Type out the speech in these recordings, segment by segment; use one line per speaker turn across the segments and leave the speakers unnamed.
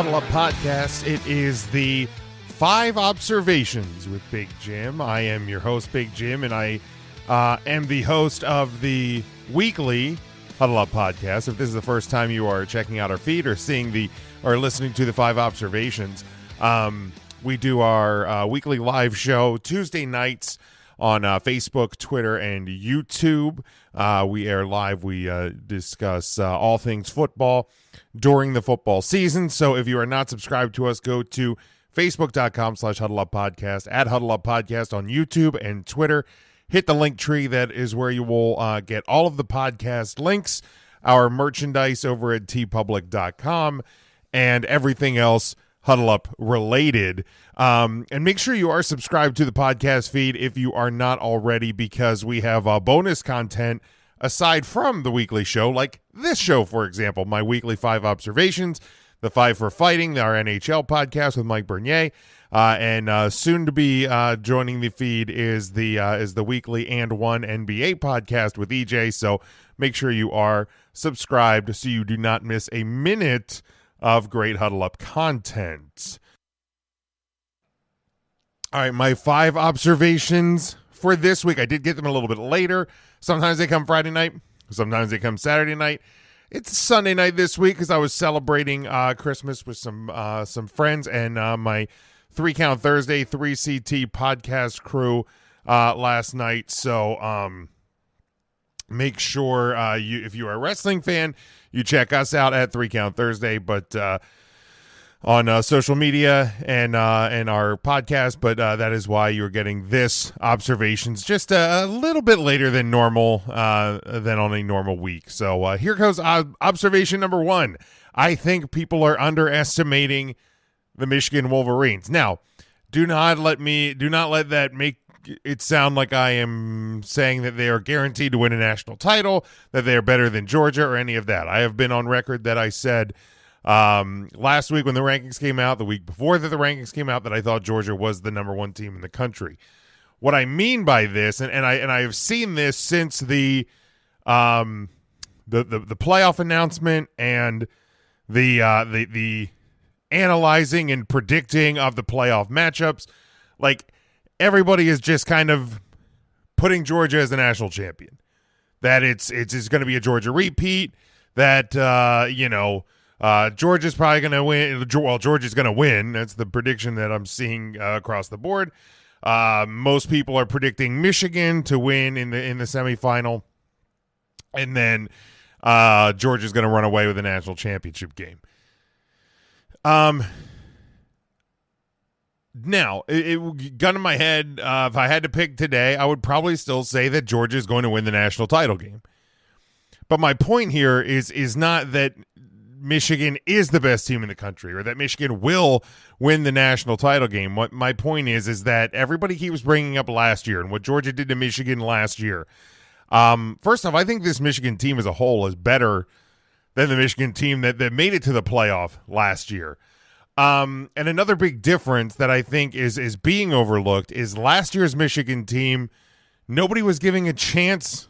Huddle Up podcast. It is the 5 Observations with Big Jim. I am your host, Big Jim, and I am the host of the weekly Huddle Up podcast. If this is the first time you are checking out our feed or listening to the 5 Observations, we do our weekly live show Tuesday nights on Facebook, Twitter, and YouTube. We air live. We discuss all things football during the football season. So if you are not subscribed to us, go to facebook.com/HuddleUpPodcast, at HuddleUpPodcast on YouTube and Twitter. Hit the link tree. That is where you will get all of the podcast links, our merchandise over at tpublic.com, and everything else Huddle Up related. And make sure you are subscribed to the podcast feed if you are not already, because we have bonus content aside from the weekly show, like this show, for example, my weekly 5 Observations, the 5 for Fighting, our NHL podcast with Mike Bernier, and soon to be joining the feed is the weekly And One NBA podcast with EJ. So make sure you are subscribed so you do not miss a minute of great Huddle Up content. All right, my 5 observations for this week. I did get them a little bit later. Sometimes they come Friday night. Sometimes they come Saturday night. It's Sunday night this week because I was celebrating Christmas with some friends and my 3 Count Thursday 3CT podcast crew last night. So make sure if you are a wrestling fan, you check us out at 3 Count Thursday, but on social media and our podcast. But that is why you're getting this observations just a little bit later than normal, than on a normal week. So here goes observation number 1. I think people are underestimating the Michigan Wolverines. Now, do not let that make it sound like I am saying that they are guaranteed to win a national title, that they are better than Georgia, or any of that. I have been on record that I said last week when the rankings came out, the week before that the rankings came out, that I thought Georgia was the number 1 team in the country. What I mean by this, and I have seen this since the playoff announcement and the analyzing and predicting of the playoff matchups, like, everybody is just kind of putting Georgia as the national champion. That it's going to be a Georgia repeat. That Georgia's probably going to win. Well, Georgia's going to win. That's the prediction that I'm seeing across the board. Most people are predicting Michigan to win in the semifinal, and then Georgia's going to run away with the national championship game. Now, gun in my head, if I had to pick today, I would probably still say that Georgia is going to win the national title game. But my point here is not that Michigan is the best team in the country or that Michigan will win the national title game. What my point is that everybody keeps bringing up last year and what Georgia did to Michigan last year. First off, I think this Michigan team as a whole is better than the Michigan team that made it to the playoff last year. And another big difference that I think is being overlooked is last year's Michigan team, nobody was giving a chance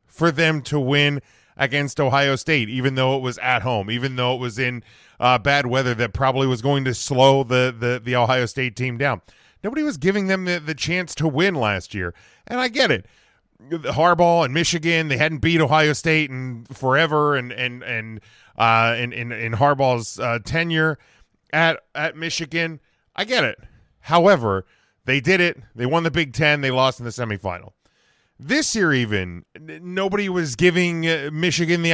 for them to win against Ohio State, even though it was at home, even though it was in bad weather that probably was going to slow the Ohio State team down. Nobody was giving them the chance to win last year. And I get it. Harbaugh and Michigan, they hadn't beat Ohio State in forever, and in Harbaugh's tenure at Michigan, I get it. However, they did it. They won the Big Ten. They lost in the semifinal. This year, even nobody was giving Michigan they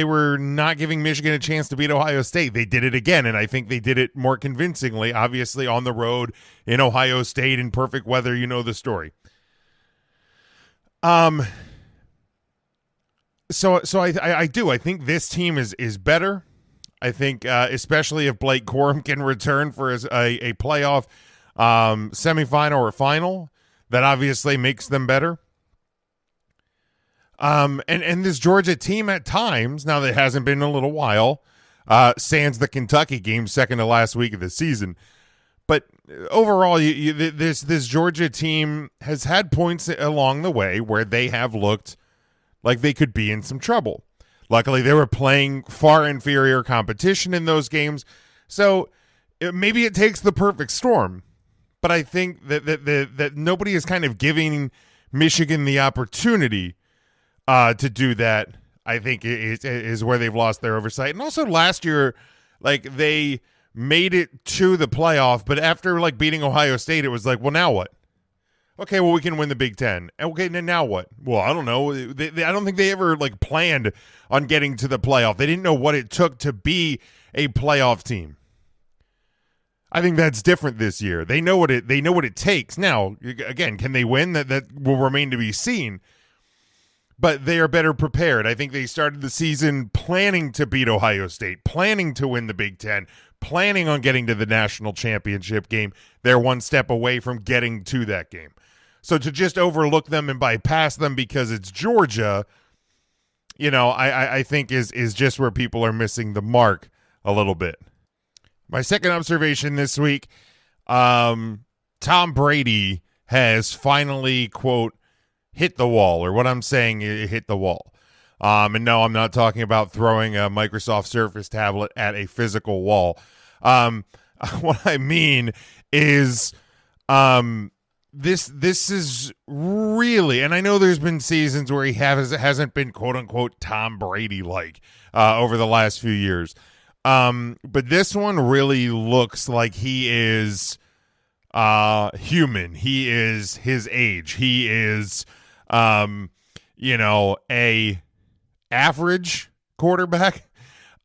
were not giving Michigan a chance to beat Ohio State. They did it again, and I think they did it more convincingly. Obviously, on the road in Ohio State in perfect weather, you know the story. So I do. I think this team is better. I think, especially if Blake Corum can return for a playoff semifinal or final, that obviously makes them better. And this Georgia team at times, now that it hasn't been in a little while, sans the Kentucky game, second to last week of the season. But overall, this Georgia team has had points along the way where they have looked like they could be in some trouble. Luckily, they were playing far inferior competition in those games. So maybe it takes the perfect storm. But I think that nobody is kind of giving Michigan the opportunity to do that. I think is where they've lost their oversight. And also last year, like, they made it to the playoff, but after like beating Ohio State, it was like, well, now what? Okay, well, we can win the Big Ten. Okay, now what? Well, I don't know. I don't think they ever like planned on getting to the playoff. They didn't know what it took to be a playoff team. I think that's different this year. They know what it takes. Now, again, can they win? That will remain to be seen. But they are better prepared. I think they started the season planning to beat Ohio State, planning to win the Big Ten, planning on getting to the national championship game. They're one step away from getting to that game. So to just overlook them and bypass them because it's Georgia, I think is just where people are missing the mark a little bit. My second observation this week, Tom Brady has finally, quote, hit the wall, or what I'm saying, hit the wall. And no, I'm not talking about throwing a Microsoft Surface tablet at a physical wall. What I mean is this is really, and I know there's been seasons where he hasn't been, quote unquote, Tom Brady like over the last few years. But this one really looks like he is human. He is his age. He is a average quarterback.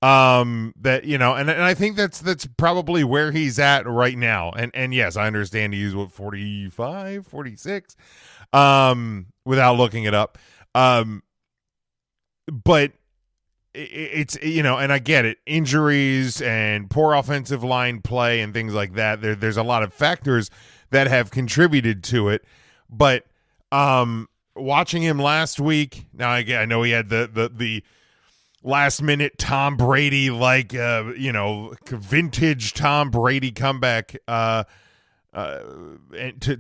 And I think that's probably where he's at right now. And yes, I understand he's 45, 46, without looking it up. But it's, and I get it, injuries and poor offensive line play and things like that. There's a lot of factors that have contributed to it, but, watching him last week, now I know he had the last minute Tom Brady, like, vintage Tom Brady comeback, to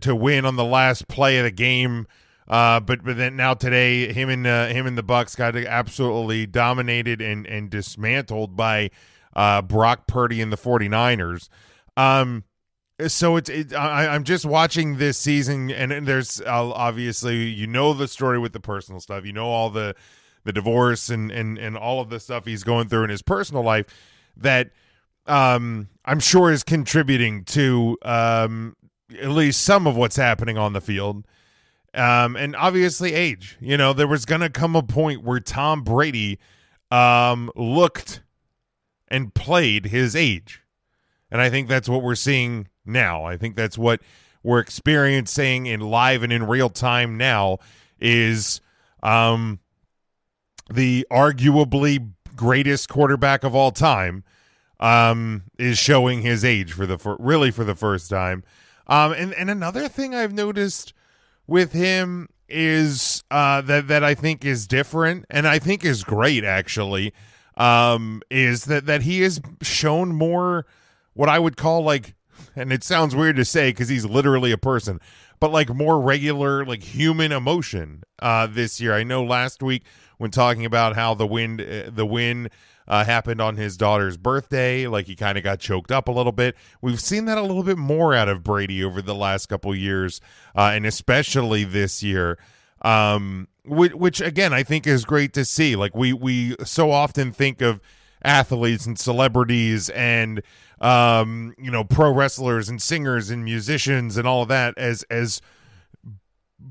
win on the last play of the game. But then now today, him and the Bucs got absolutely dominated and dismantled by Brock Purdy and the 49ers. So I'm just watching this season, and there's obviously, the story with the personal stuff, all the divorce and all of the stuff he's going through in his personal life that I'm sure is contributing to at least some of what's happening on the field. And obviously age, there was going to come a point where Tom Brady looked and played his age. And I think that's what we're seeing now. I think that's what we're experiencing in live and in real time now is the arguably greatest quarterback of all time is showing his age for the first time. And another thing I've noticed with him is that I think is different and I think is great actually, is that he has shown more what I would call, like, and it sounds weird to say because he's literally a person, but like more regular, like human emotion this year. I know last week when talking about how the win happened on his daughter's birthday, like he kind of got choked up a little bit. We've seen that a little bit more out of Brady over the last couple years, and especially this year, which again I think is great to see. Like we so often think of athletes and celebrities and pro wrestlers and singers and musicians and all of that as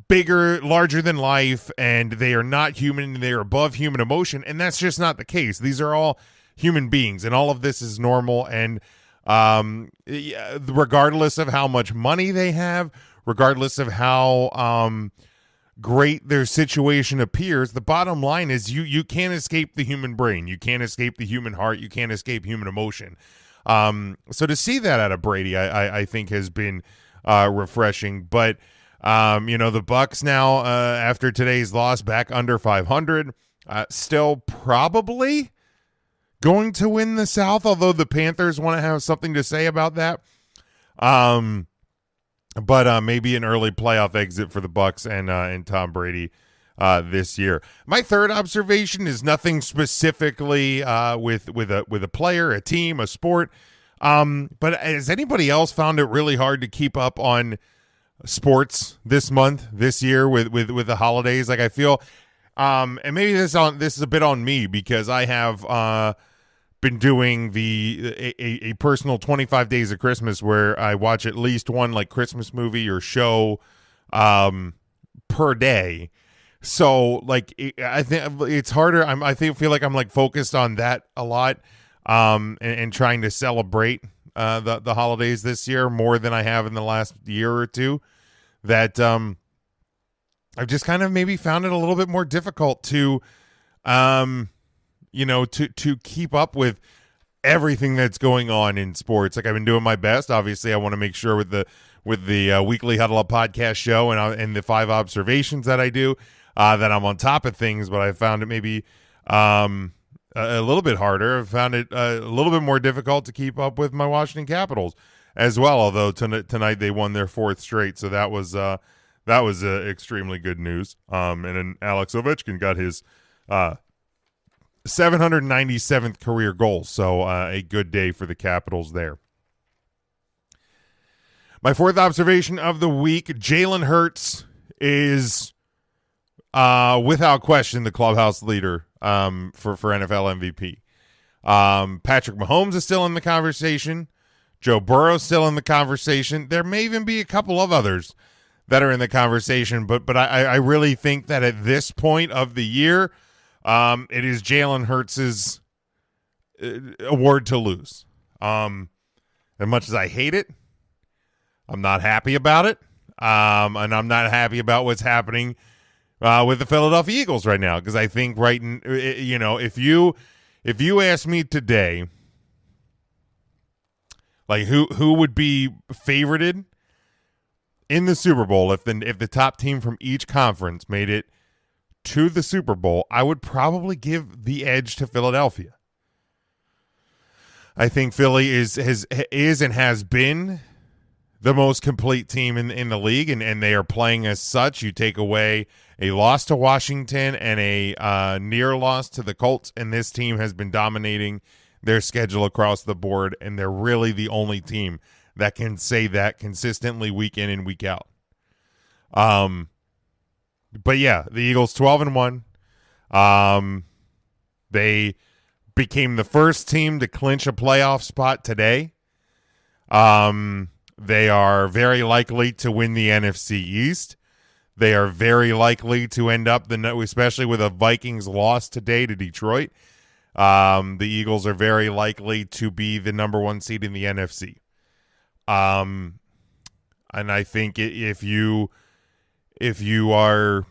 bigger, larger than life, and they are not human. They are above human emotion, and that's just not the case. These are all human beings, and all of this is normal. And regardless of how much money they have, regardless of how great their situation appears, the bottom line is you can't escape the human brain. You can't escape the human heart. You can't escape human emotion. So to see that out of Brady, I think has been refreshing. But the Bucs now, after today's loss, back under 500, still probably going to win the South, although the Panthers want to have something to say about that. But maybe an early playoff exit for the Bucs and Tom Brady this year. My third observation is nothing specifically with a player, a team, a sport. But has anybody else found it really hard to keep up on sports this month, this year with the holidays? Like I feel, and maybe this is a bit on me because I have been doing a personal 25 days of Christmas where I watch at least one like Christmas movie or show per day. So like I think it's harder. Feel like I'm like focused on that a lot, and trying to celebrate the holidays this year more than I have in the last year or two. That I've just kind of maybe found it a little bit more difficult to to keep up with everything that's going on in sports. Like I've been doing my best. Obviously, I want to make sure with the weekly Huddle Up podcast show and the 5 observations that I do that I'm on top of things. But I found it maybe a little bit harder. I found it a little bit more difficult to keep up with my Washington Capitals as well. Although tonight they won their 4th straight, so that was extremely good news. And then Alex Ovechkin got his 797th career goal. So a good day for the Capitals there. My 4th observation of the week, Jalen Hurts is without question the clubhouse leader for NFL MVP. Patrick Mahomes is still in the conversation. Joe Burrow is still in the conversation. There may even be a couple of others that are in the conversation, but I really think that at this point of the year, it is Jalen Hurts' award to lose. As much as I hate it, I'm not happy about it, and I'm not happy about what's happening with the Philadelphia Eagles right now, because I think if you ask me today, like who would be favorited in the Super Bowl if the top team from each conference made it to the Super Bowl, I would probably give the edge to Philadelphia. I think Philly is and has been the most complete team in the league, and they are playing as such. You take away a loss to Washington and a near loss to the Colts, and this team has been dominating their schedule across the board, and they're really the only team that can say that consistently week in and week out. But yeah, the Eagles 12-1. They became the first team to clinch a playoff spot today. They are very likely to win the NFC East. They are very likely to end up especially with a Vikings loss today to Detroit. The Eagles are very likely to be the number 1 seed in the NFC. And I think if you are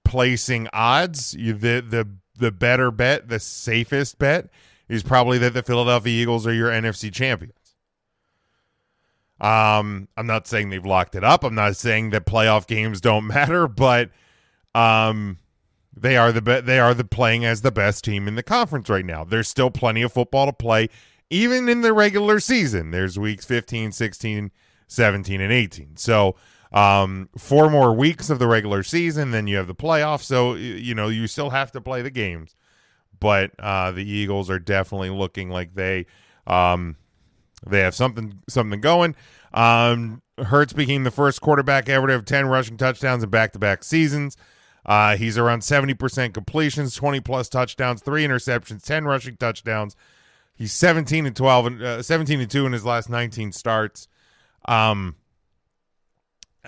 placing odds, the better bet, the safest bet is probably that the Philadelphia Eagles are your NFC champions. I'm not saying they've locked it up. I'm not saying that playoff games don't matter, but they are playing as the best team in the conference right now. There's still plenty of football to play, even in the regular season. There's weeks 15, 16, 17, and 18. So 4 more weeks of the regular season, then you have the playoffs. So, you still have to play the games. But the Eagles are definitely looking like they have something going. Hurts became the first quarterback ever to have 10 rushing touchdowns in back-to-back seasons. He's around 70% completions, 20-plus touchdowns, 3 interceptions, 10 rushing touchdowns. He's 17-2 in his last 19 starts.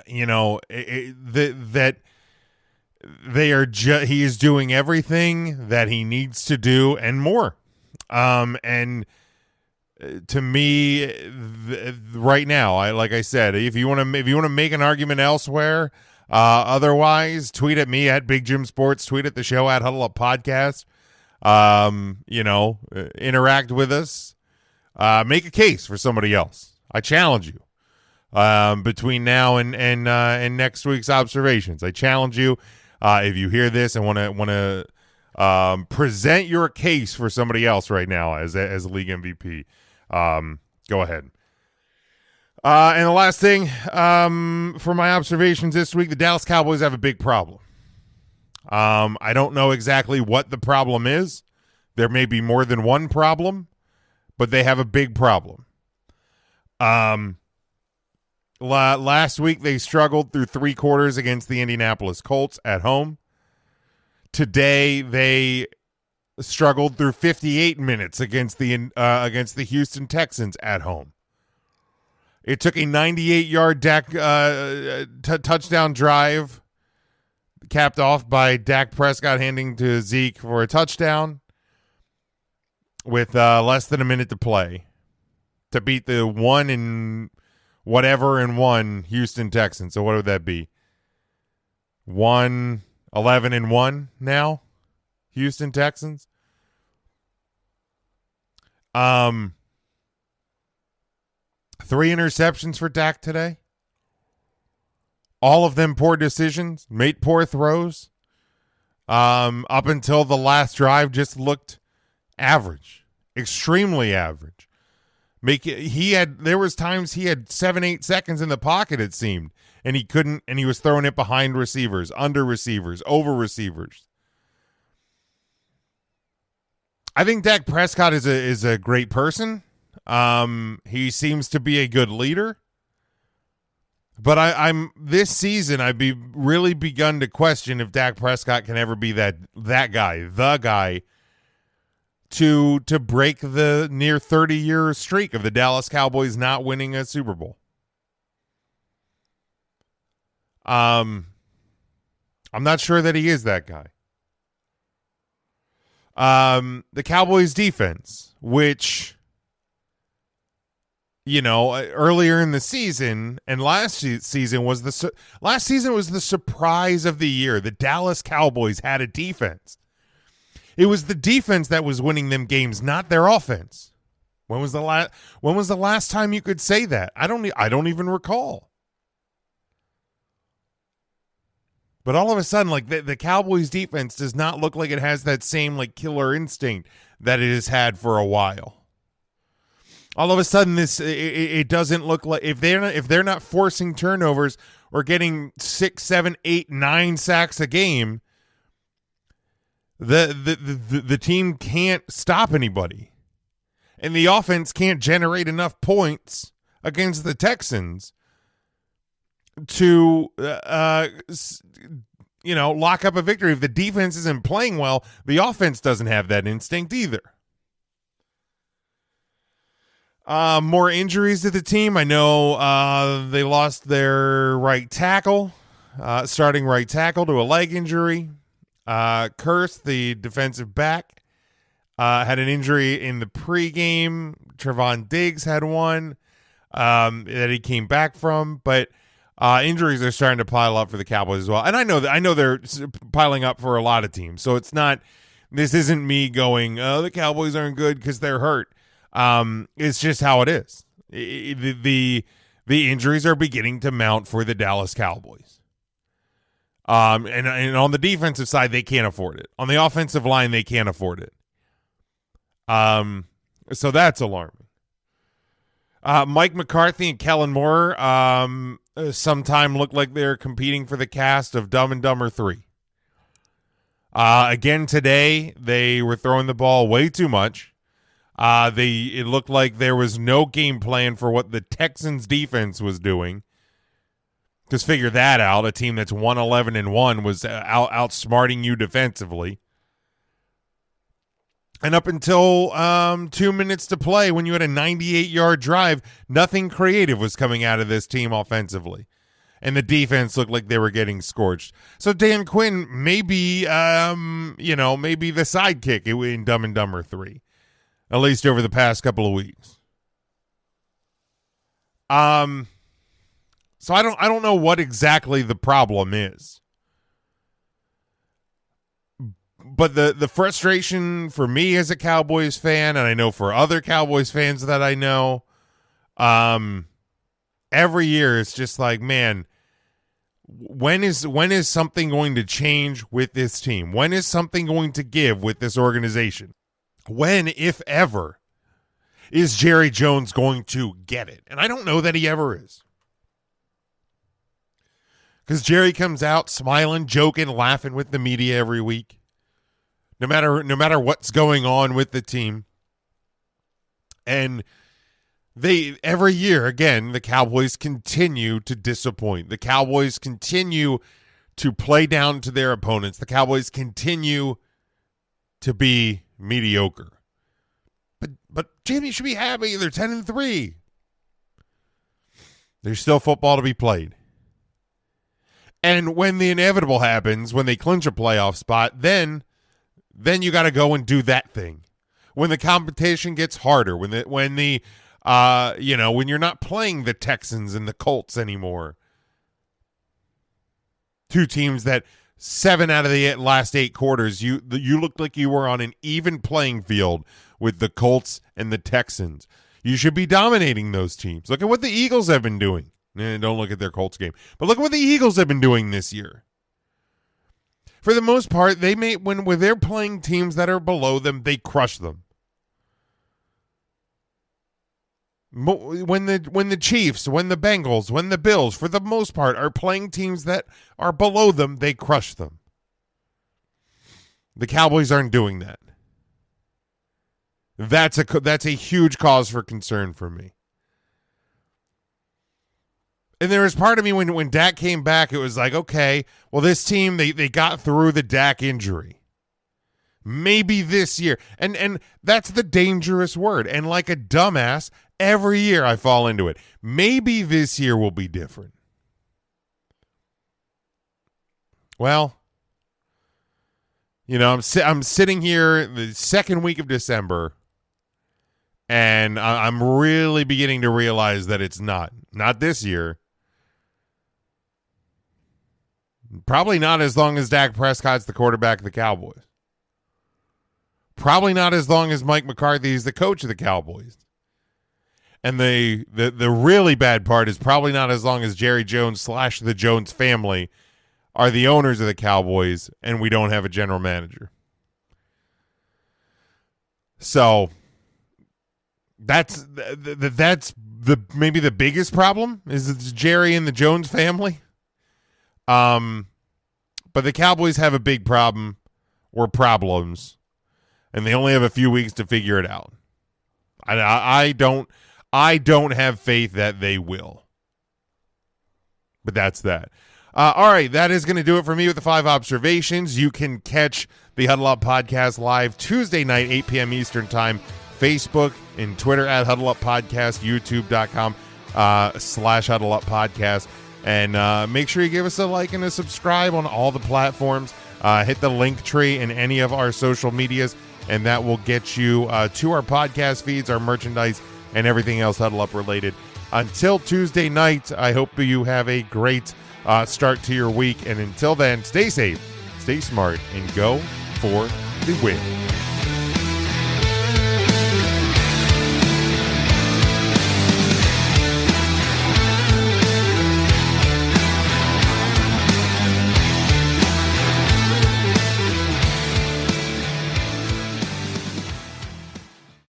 He is doing everything that he needs to do and more. And to me, right now, like I said, if you want to make an argument elsewhere, otherwise, tweet at me at Big Jim Sports, tweet at the show at Huddle Up Podcast. Interact with us. Make a case for somebody else. I challenge you. Between now and next week's observations, I challenge you. If you hear this and want to present your case for somebody else right now as a league MVP, go ahead. And the last thing, for my observations this week, the Dallas Cowboys have a big problem. I don't know exactly what the problem is. There may be more than one problem, but they have a big problem. Last week they struggled through 3 quarters against the Indianapolis Colts at home. Today they struggled through 58 minutes against the Houston Texans at home. It took a 98-yard touchdown drive, capped off by Dak Prescott handing to Zeke for a touchdown with less than a minute to play to beat the 1 Houston Texans. So what would that be? 11-1 now, Houston Texans. 3 interceptions for Dak today. All of them poor decisions, made poor throws. Up until the last drive, just looked average, extremely average. There was times he had 7-8 seconds in the pocket, it seemed, and he couldn't, and he was throwing it behind receivers, under receivers, over receivers. I think Dak Prescott is a great person. He seems to be a good leader. But I'm this season I've really begun to question if Dak Prescott can ever be the guy to break the near 30-year streak of the Dallas Cowboys not winning a Super Bowl. I'm not sure that he is that guy. The Cowboys defense, which, earlier in the season and last season was the surprise of the year. The Dallas Cowboys had a defense. It was the defense that was winning them games, not their offense. When was the last time you could say that? I don't even recall. But all of a sudden, like the Cowboys defense does not look like it has that same killer instinct that it has had for a while. All of a sudden, it doesn't look like if they're not forcing turnovers or getting 6, 7, 8, 9 sacks a game, the team can't stop anybody, and the offense can't generate enough points against the Texans to lock up a victory. If the defense isn't playing well, the offense doesn't have that instinct either. More injuries to the team. I know they lost their right tackle, starting right tackle, to a leg injury. Kurth, the defensive back, had an injury in the pregame. Trevon Diggs had one that he came back from, but injuries are starting to pile up for the Cowboys as well. And I know they're piling up for a lot of teams. So this isn't me going, oh, the Cowboys aren't good because they're hurt. It's just how it is. The injuries are beginning to mount for the Dallas Cowboys. And on the defensive side, they can't afford it. On the offensive line, they can't afford it. So that's alarming. Mike McCarthy and Kellen Moore sometime looked like they're competing for the cast of Dumb and Dumber 3. Again today, they were throwing the ball way too much. It looked like there was no game plan for what the Texans defense was doing. Because figure that out. A team that's 1-11-1 was outsmarting you defensively. And up until 2 minutes to play, when you had a 98-yard drive, nothing creative was coming out of this team offensively. And the defense looked like they were getting scorched. So Dan Quinn may be, maybe the sidekick in Dumb and Dumber 3. At least over the past couple of weeks. So I don't know what exactly the problem is. But the frustration for me as a Cowboys fan, and I know for other Cowboys fans that I know, every year it's just like, man, when is something going to change with this team? When is something going to give with this organization? When, if ever, is Jerry Jones going to get it? And I don't know that he ever is. Because Jerry comes out smiling, joking, laughing with the media every week. No matter what's going on with the team. And every year, again, the Cowboys continue to disappoint. The Cowboys continue to play down to their opponents. The Cowboys continue to be mediocre. But Jamie, you should be happy. They're 10-3. There's still football to be played. And when the inevitable happens, when they clinch a playoff spot, then you got to go and do that thing. When the competition gets harder, when you're not playing the Texans and the Colts anymore. Two teams that 7 out of the last 8 quarters, you looked like you were on an even playing field with the Colts and the Texans. You should be dominating those teams. Look at what the Eagles have been doing. Don't look at their Colts game. But look at what the Eagles have been doing this year. For the most part, when they're playing teams that are below them, they crush them. When the Chiefs, when the Bengals, when the Bills, for the most part, are playing teams that are below them, they crush them. The Cowboys aren't doing that. That's a huge cause for concern for me. And there was part of me when Dak came back, it was like, okay, well, this team, they got through the Dak injury. Maybe this year. And that's the dangerous word. And like a dumbass, every year I fall into it. Maybe this year will be different. Well, I'm sitting here the second week of December, and I'm really beginning to realize that it's not this year. Probably not as long as Dak Prescott's the quarterback of the Cowboys. Probably not as long as Mike McCarthy is the coach of the Cowboys. And the really bad part is probably not as long as Jerry Jones / the Jones family are the owners of the Cowboys and we don't have a general manager. So that's maybe the biggest problem is it's Jerry and the Jones family. But the Cowboys have a big problem or problems, and they only have a few weeks to figure it out. I don't have faith that they will. But that's that. All right, that is going to do it for me with the 5 observations. You can catch the Huddle Up Podcast live Tuesday night, 8 p.m. Eastern Time, Facebook and Twitter at Huddle Up Podcast, YouTube.com /Huddle Up Podcast. And make sure you give us a like and a subscribe on all the platforms. Hit the link tree in any of our social medias, and that will get you to our podcast feeds, our merchandise, and everything else Huddle Up related. Until Tuesday night, I hope you have a great start to your week. And until then, stay safe, stay smart, and go for the win.